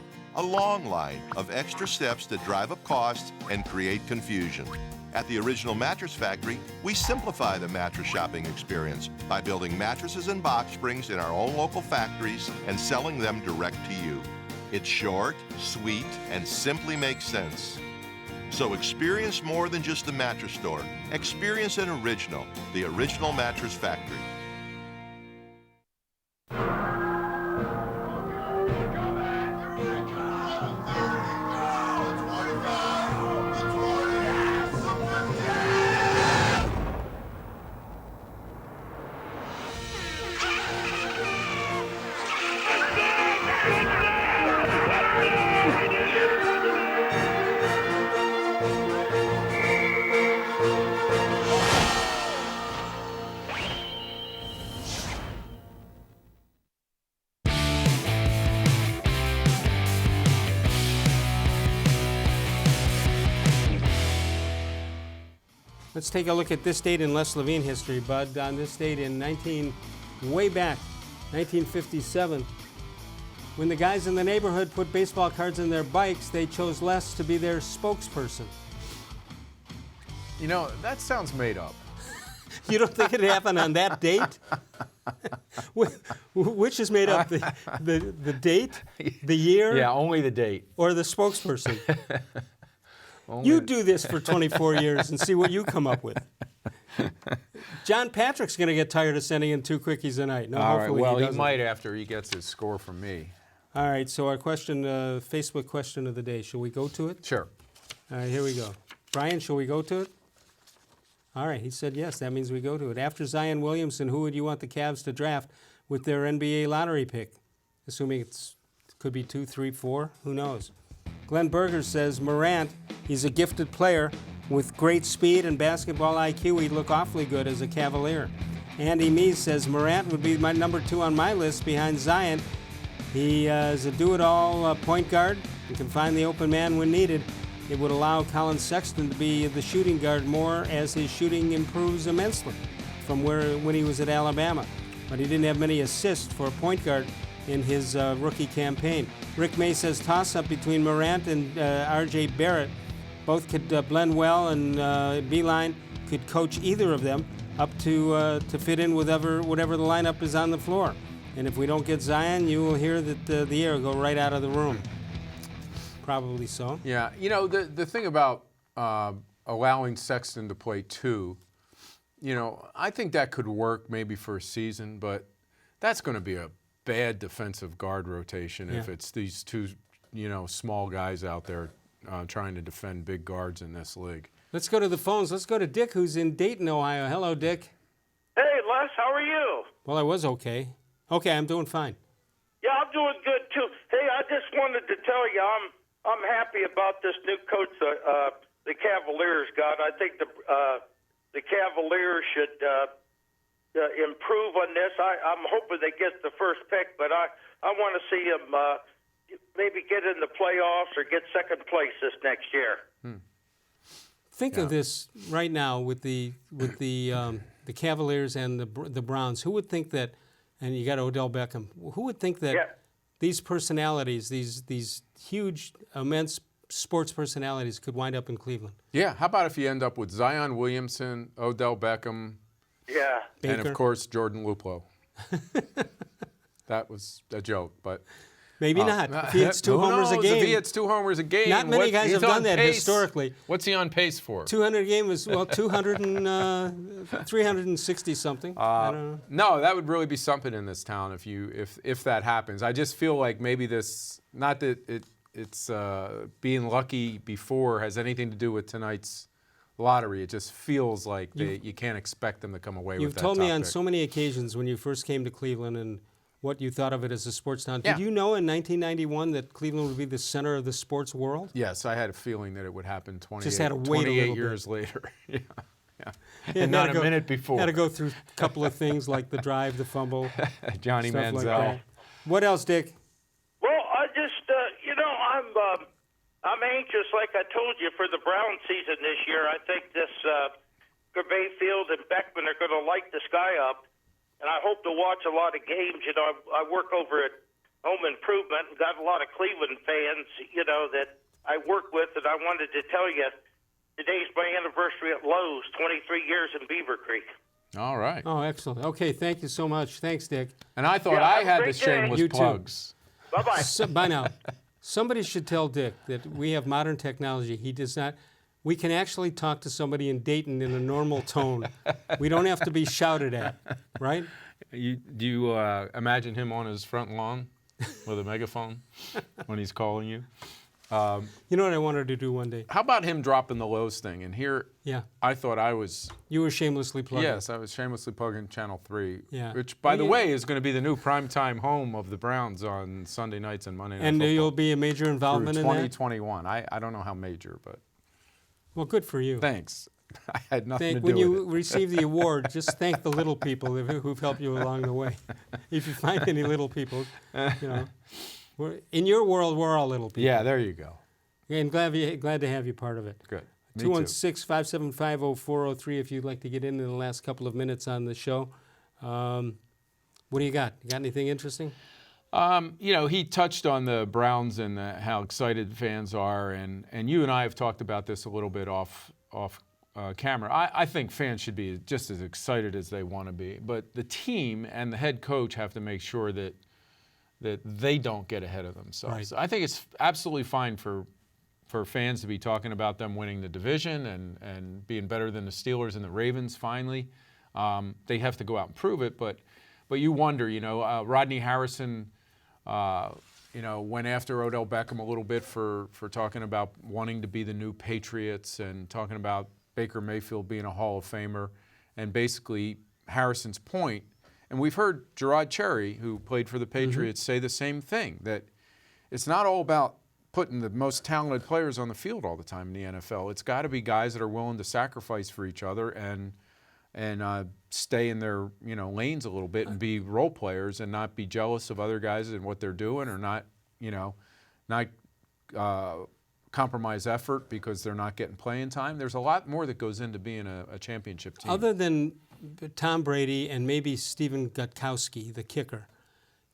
long line of extra steps that drive up costs and create confusion. At the Original Mattress Factory, we simplify the mattress shopping experience by building mattresses and box springs in our own local factories and selling them direct to you. It's short, sweet, and simply makes sense. So experience more than just the mattress store. Experience an original, the Original Mattress Factory. Let's take a look at this date in Les-Levine history, Bud. On this date in way back, 1957, when the guys in the neighborhood put baseball cards in their bikes, they chose Les to be their spokesperson. You know, that sounds made up. You don't think it happened on that date? Which is made up, the date, the year? Yeah, only the date. Or the spokesperson? You do this for 24 years and see what you come up with. John Patrick's going to get tired of sending in 2 quickies a night. No, All right, hopefully well, he he doesn't. might after he gets his score from me. All right, so our question, Facebook question of the day. Shall we go to it? Sure. All right, here we go. Brian, shall we go to it? All right, he said yes. That means we go to it. After Zion-Williamson, who would you want the Cavs to draft with their NBA lottery pick? Assuming it could be 2, 3, 4, who knows? Glenn Berger says Morant, he's a gifted player with great speed and basketball IQ. He'd look awfully good as a Cavalier. Andy Mees says Morant would be my number 2 on my list behind Zion. He is a do-it-all point guard. He can find the open man when needed. It would allow Colin Sexton to be the shooting guard more as his shooting improves immensely from when he was at Alabama. But he didn't have many assists for a point guard in his rookie campaign. Rick May says toss-up between Morant and rj-barrett. Both could blend well, and Beilein could coach either of them up to fit in whatever the lineup is on the floor. And if we don't get Zion, you will hear that the air go right out of the room. Probably so. Yeah, you know, the thing about allowing Sexton to play 2, you know, I think that could work maybe for a season, but that's going to be a bad defensive guard rotation if it's these 2, you know, small guys out there trying to defend big guards in this league. Let's go to the phones. Let's go to Dick, who's in Dayton, Ohio. Hello, Dick. Hey, Les, how are you? Well, I was okay. Okay, I'm doing fine. Yeah, I'm doing good, too. Hey, I just wanted to tell you I'm happy about this new coach the Cavaliers got. I think the Cavaliers should improve on this. I'm hoping they get the first pick, but I want to see them maybe get in the playoffs or get second place this next year. Think of this right now with the Cavaliers and the Browns. Who would think that? And you got Odell Beckham. Who would think that these personalities, these huge, immense sports personalities, could wind up in Cleveland? Yeah. How about if you end up with Zion-Williamson, Odell Beckham, and of course Jordan-Luplow? That was a joke, but maybe not. If he hits 2 homers a game. If he hits 2 homers a game, not many guys have done that historically. What's he on pace for? 200 games, well, 360 something. I don't know. No, that would really be something in this town if that happens. I just feel like maybe this, not that it's being lucky before has anything to do with tonight's lottery. It just feels like you can't expect them to come away with that. You've told me on pick. so many occasions when you first came to Cleveland and what you thought of it as a sports town. Yeah. Did you know in 1991 that Cleveland would be the center of the sports world? Yes, I had a feeling that it would happen 28 years later. Yeah. And not a minute before. Had to go through a couple of things like the drive, the fumble, Johnny stuff Manziel. Like that. What else, Dick? Well, I just, I'm anxious, like I told you, for the Brown season this year. I think this Mayfield and Beckman are going to light the sky up. And I hope to watch a lot of games. You know, I work over at Home Improvement and got a lot of Cleveland fans, you know, that I work with. And I wanted to tell you, today's my anniversary at Lowe's, 23 years in Beaver Creek. All right. Oh, excellent. Okay, thank you so much. Thanks, Dick. And I thought I had the shameless You plugs. Too. Bye-bye. By now, somebody should tell Dick that we have modern technology. He does not. We can actually talk to somebody in Dayton in a normal tone. We don't have to be shouted at, right? Do you imagine him on his front lawn with a megaphone when he's calling you? You know what I wanted to do one day? How about him dropping the Lowe's thing? And here, I thought I was... You were shamelessly plugging. Yes, I was shamelessly plugging Channel 3, yeah. which, by the way, is going to be the new primetime home of the Browns on Sunday nights and Monday Night And Football. you'll be a major involvement in that? 2021. I don't know how major, but... Well, good for you. Thanks. I had nothing to do When with you it. receive the award, just thank the little people who've helped you along the way. If you find any little people, you know, in your world, we're all little people. Yeah, there you go. And glad to have you part of it. Good. Me too. 216-575-0403 if you'd like to get in the last couple of minutes on the show. What do you got? You got anything interesting? He touched on the Browns and how excited fans are, and you and I have talked about this a little bit off camera. I think fans should be just as excited as they want to be, but the team and the head coach have to make sure that they don't get ahead of themselves. Right. I think it's absolutely fine for fans to be talking about them winning the division and being better than the Steelers and the Ravens finally. They have to go out and prove it, but you wonder, Rodney Harrison, went after Odell Beckham a little bit for talking about wanting to be the new Patriots and talking about Baker Mayfield being a Hall of Famer. And basically, Harrison's point, and we've heard Gerard Cherry, who played for the Patriots, say the same thing, that it's not all about putting the most talented players on the field all the time in the NFL. It's got to be guys that are willing to sacrifice for each other and stay in their lanes a little bit and be role players and not be jealous of other guys and what they're doing, or not compromise effort because they're not getting playing time. There's a lot more that goes into being a championship team. Other than Tom Brady and maybe Stephen Gutowski, the kicker,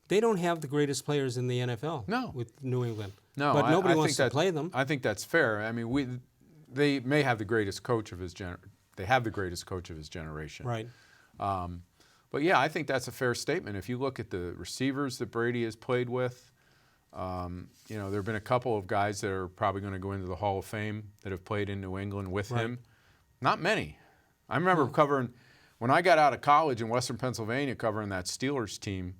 they don't have the greatest players in the NFL. No. With New England. No, but nobody I wants think to play them. I think that's fair. I mean, they may have the greatest coach of his They have the greatest coach of his generation. Right. But yeah, I think that's a fair statement. If you look at the receivers that Brady has played with, there have been a couple of guys that are probably going to go into the Hall of Fame that have played in New England with him. Not many. I remember covering, when I got out of college in Western Pennsylvania, covering that Steelers team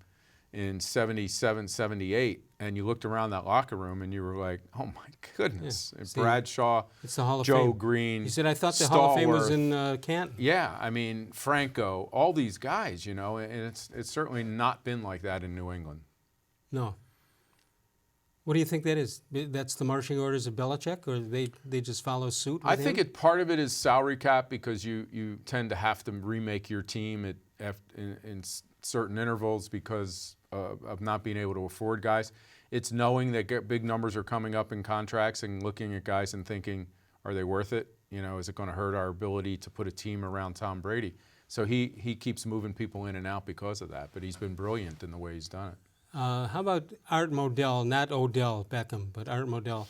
in 77, 78, and you looked around that locker room and you were like, oh my goodness. Yeah. Bradshaw, it's the Hall of Joe Fame. Green. You said, I thought the Hall of Fame was in Canton. Yeah, I mean, Franco, all these guys, and it's certainly not been like that in New England. No. What do you think that is? That's the marching orders of Belichick, or they just follow suit with I think part of it is salary cap, because you tend to have to remake your team in certain intervals because of not being able to afford guys. It's knowing that big numbers are coming up in contracts and looking at guys and thinking, are they worth it? Is it going to hurt our ability to put a team around Tom Brady? So he keeps moving people in and out because of that, but he's been brilliant in the way he's done it. How about Art Modell, not Odell Beckham, but Art Modell?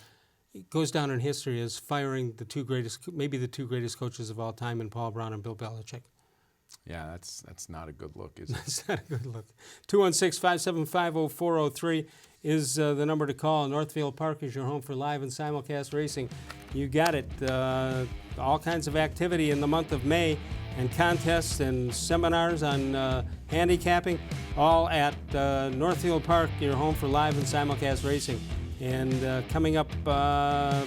It goes down in history as firing maybe the two greatest coaches of all time, in Paul Brown and Bill Belichick. Yeah, that's not a good look, is it? That's not a good look. 216-575-0403 is the number to call. Northfield Park is your home for live and simulcast racing. You got it. All kinds of activity in the month of May, and contests and seminars on handicapping, all at Northfield Park, your home for live and simulcast racing. And coming up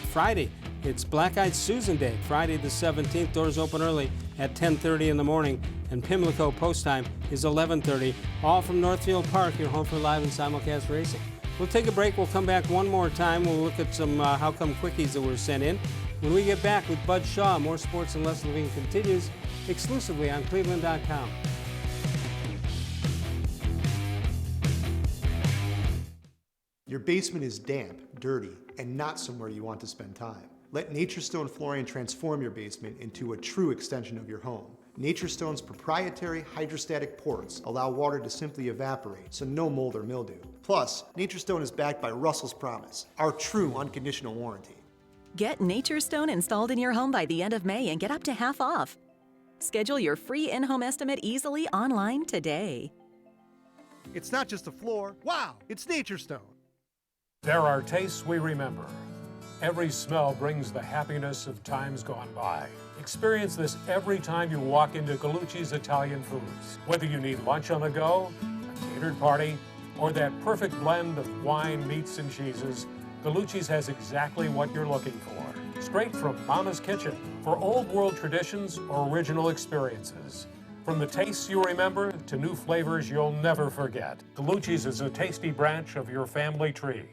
Friday, it's Black Eyed Susan Day, Friday the 17th. Doors open early at 10:30 in the morning, and Pimlico post time is 11:30. All from Northfield Park, your home for live and simulcast racing. We'll take a break. We'll come back one more time. We'll look at some How Come Quickies that were sent in. When we get back with Bud Shaw, More Sports and Less Living continues exclusively on cleveland.com. Your basement is damp, dirty, and not somewhere you want to spend time. Let Nature Stone Flooring transform your basement into a true extension of your home. Nature Stone's proprietary hydrostatic ports allow water to simply evaporate, so no mold or mildew. Plus, Nature Stone is backed by Russell's Promise, our true unconditional warranty. Get Nature Stone installed in your home by the end of May and get up to half off. Schedule your free in-home estimate easily online today. It's not just a floor. Wow, it's Nature Stone. There are tastes we remember. Every smell brings the happiness of times gone by. Experience this every time you walk into Gallucci's Italian Foods. Whether you need lunch on the go, a catered party, or that perfect blend of wine, meats, and cheeses, Gallucci's has exactly what you're looking for. Straight from Mama's Kitchen, for old world traditions or original experiences. From the tastes you remember to new flavors you'll never forget, Gallucci's is a tasty branch of your family tree.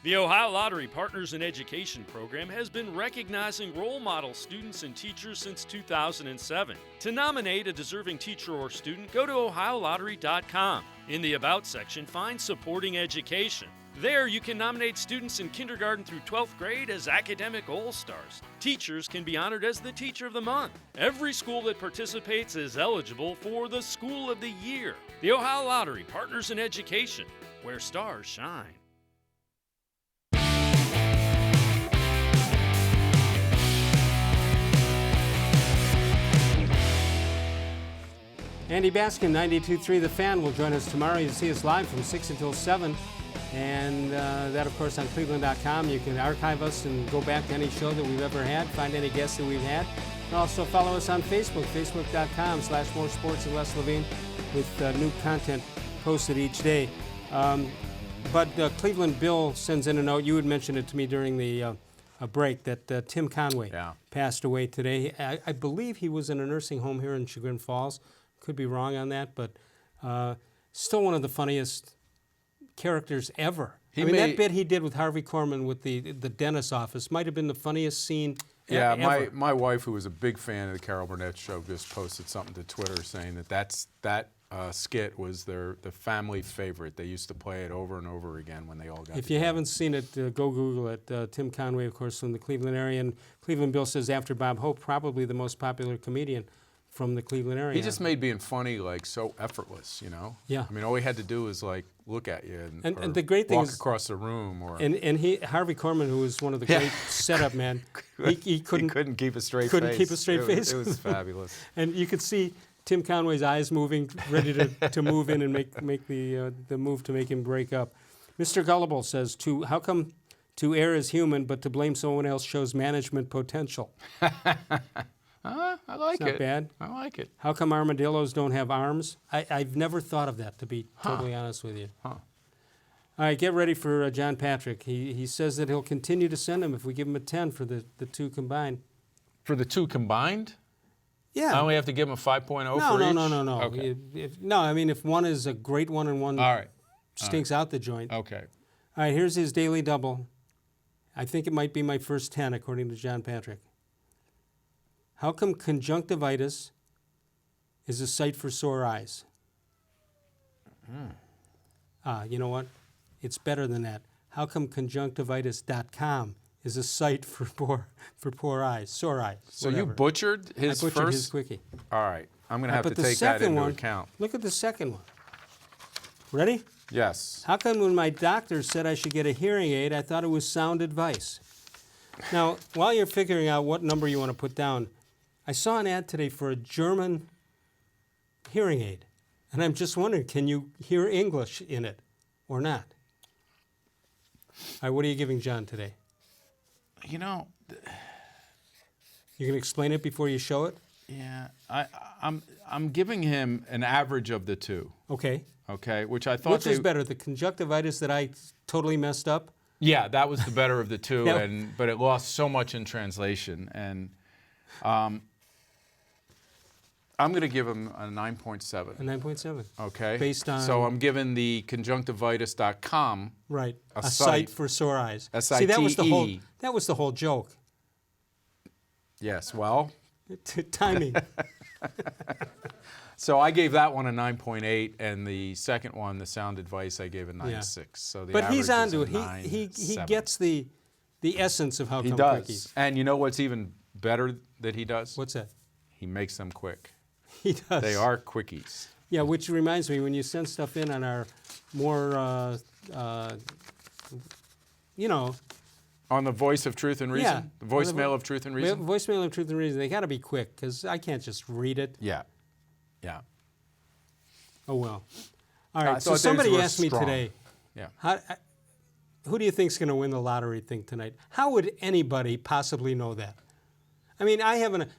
The Ohio Lottery Partners in Education program has been recognizing role model students and teachers since 2007. To nominate a deserving teacher or student, go to OhioLottery.com. In the About section, find Supporting Education. There, you can nominate students in kindergarten through 12th grade as academic all-stars. Teachers can be honored as the Teacher of the Month. Every school that participates is eligible for the School of the Year. The Ohio Lottery, partners in education, where stars shine. Andy Baskin, 92.3 The Fan, will join us tomorrow. You can see us live from 6 until 7. And that, of course, on cleveland.com. You can archive us and go back to any show that we've ever had, find any guests that we've had. And also follow us on Facebook, facebook.com/more-sports-and-les-levine, with new content posted each day. But Cleveland Bill sends in a note. You had mentioned it to me during the break that Tim Conway passed away today. I believe he was in a nursing home here in Chagrin Falls. Could be wrong on that, but still one of the funniest characters ever. That bit he did with Harvey Korman with the dentist's office might have been the funniest scene ever. My wife, who was a big fan of the Carol Burnett show, just posted something to Twitter saying that skit was the family favorite. They used to play it over and over again when they all got If together. you haven't seen it, go Google it. Tim Conway, of course, from the Cleveland area. And Cleveland Bill says after Bob Hope, probably the most popular comedian from the Cleveland area. He just made being funny so effortless, Yeah. I mean, all he had to do was look at you and the great thing walk is, across the room, or Harvey Korman, who was one of the great setup men, he couldn't keep a straight face. Keep a straight face. It was fabulous. And you could see Tim Conway's eyes moving, ready to move in and make the move to make him break up. Mr. Gullible says, how come to err is human, but to blame someone else shows management potential? I like it. Not bad. I like it. How come armadillos don't have arms? I've never thought of that, to be totally honest with you. All right, get ready for John Patrick. He says that he'll continue to send them if we give him a 10 for the two combined. For the two combined? Yeah. I only have to give him a 5.0 for each? No. Okay. If one is a great one and one stinks out the joint. Okay. All right, here's his daily double. I think it might be my first 10, according to John Patrick. How come conjunctivitis is a site for sore eyes? You know what? It's better than that. How come conjunctivitis.com is a site for poor eyes, sore eyes? So whatever. you butchered his first? I butchered his quickie. All right. I'm going to have to take that into account. Look at the second one. Ready? Yes. How come when my doctor said I should get a hearing aid, I thought it was sound advice? Now, while you're figuring out what number you want to put down, I saw an ad today for a German hearing aid, and I'm just wondering, can you hear English in it or not? All right, what are you giving John today? You know, you can explain it before you show it? Yeah, I'm giving him an average of the two. Okay. Okay, which I thought Which was better, the conjunctivitis that I totally messed up? Yeah, that was the better of the two, but it lost so much in translation, and I'm going to give him a 9.7. A 9.7. Okay. Based on... So I'm giving the conjunctivitis.com. Right. A site for sore eyes. S-I-T-E. See, that was the whole joke. Yes, well. Timing. So I gave that one a 9.8, and the second one, the sound advice, I gave a 9.6. So the but he's average onto is it. He 9.7. gets the essence of how he come does. quickies. And you know what's even better that he does? What's that? He makes them quick. He does. They are quickies. Yeah, which reminds me, when you send stuff in on our more, on the Voice of Truth and Reason? Yeah. The voicemail of Truth and Reason? Voicemail of Truth and Reason. They got to be quick, because I can't just read it. Yeah. Yeah. Oh, well. All right, so somebody asked me today, who do you think's going to win the lottery thing tonight? How would anybody possibly know that? I mean,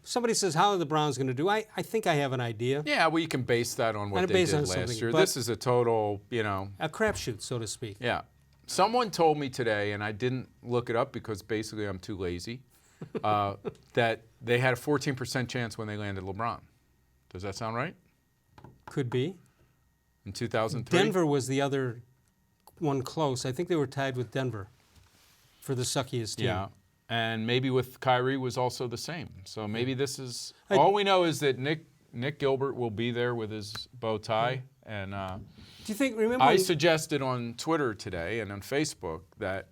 somebody says, how are the Browns going to do? I think I have an idea. Yeah, well, you can base that on what they did last year. This is a total, a crapshoot, so to speak. Yeah. Someone told me today, and I didn't look it up because basically I'm too lazy, that they had a 14% chance when they landed LeBron. Does that sound right? Could be. In 2003? Denver was the other one close. I think they were tied with Denver for the suckiest team. Yeah. And maybe with Kyrie was also the same. So maybe this is all we know is that Nick Gilbert will be there with his bow tie And do you think? Remember, I suggested on Twitter today and on Facebook that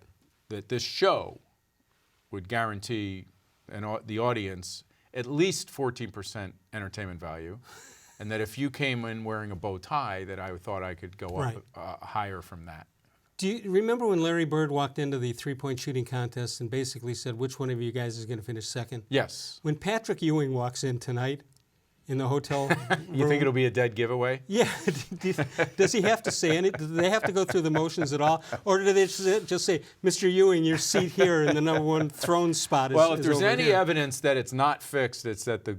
this show would guarantee the audience at least 14% entertainment value, and that if you came in wearing a bow tie, that I thought I could go up higher from that. Do you remember when Larry Bird walked into the three-point shooting contest and basically said, which one of you guys is going to finish second? Yes. When Patrick Ewing walks in tonight in the hotel You think it'll be a dead giveaway? Yeah. Does he have to say anything? Do they have to go through the motions at all? Or do they just say, Mr. Ewing, your seat here in the number one throne spot is Well, if there's over any here. evidence that it's not fixed, it's that the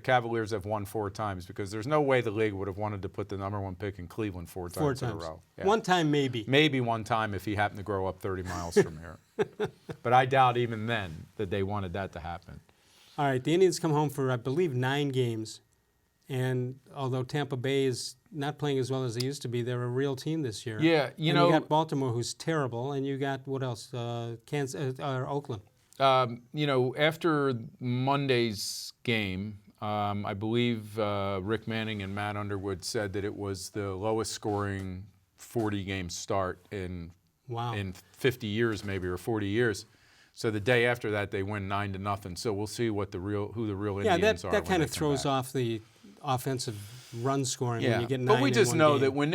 Cavaliers have won 4 times, because there's no way the league would have wanted to put the number 1 pick in Cleveland 4 times in a row. Yeah. One time maybe. Maybe one time if he happened to grow up 30 miles from here. But I doubt even then that they wanted that to happen. All right, the Indians come home for, I believe, 9 games. And although Tampa Bay is not playing as well as they used to be, they're a real team this year. Yeah, you know. You got Baltimore, who's terrible, and you got, what else? Oakland. You know, after Monday's game, I believe Rick Manning and Matt Underwood said that it was the lowest scoring 40-game start in 50 years, maybe, or 40 years. So the day after that, they win 9-0. So we'll see what who the real Indians are. Yeah, that kind of throws off the offensive run scoring when you get 9 but we just know game. that when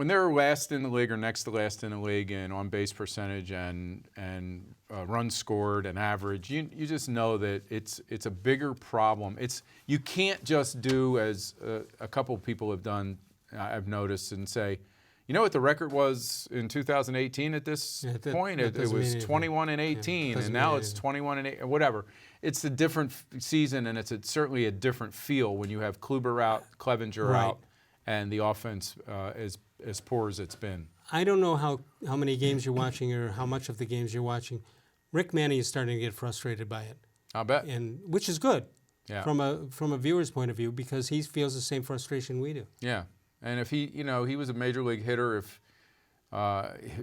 they're last in the league or next to last in the league in on base percentage and runs scored and average, you just know that it's a bigger problem. You can't just do as a couple people have done, I've noticed, and say, you know what the record was in 2018 at this point? It was 21-18, and now it's 21-8, whatever. It's a different season, and it's certainly a different feel when you have Kluber out, Clevenger out, and the offense as poor as it's been. I don't know how many games you're watching or how much of the games you're watching. Rick Manning is starting to get frustrated by it. I'll bet. Which is good from a viewer's point of view, because he feels the same frustration we do. Yeah. And if he was a major league hitter, if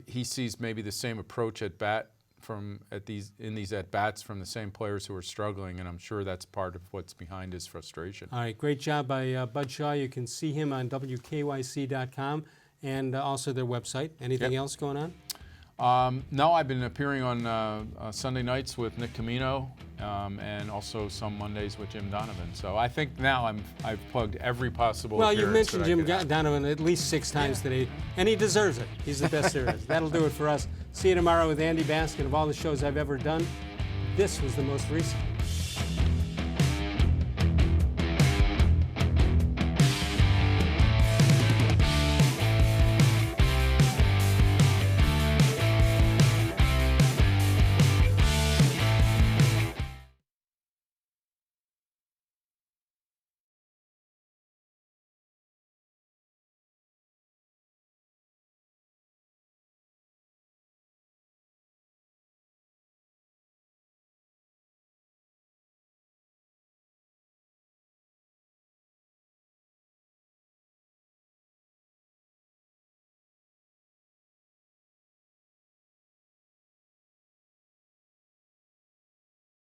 he sees maybe the same approach at bat in these at bats from the same players who are struggling, and I'm sure that's part of what's behind his frustration. All right, great job by Bud Shaw. You can see him on WKYC.com and also their website. Anything else going on? No, I've been appearing on Sunday nights with Nick Camino and also some Mondays with Jim Donovan. So I think now I've plugged every possible Well, you appearance mentioned that Jim Donovan at least 6 times today, and he deserves it. He's the best there is. That'll do it for us. See you tomorrow with Andy Baskin. Of all the shows I've ever done, this was the most recent.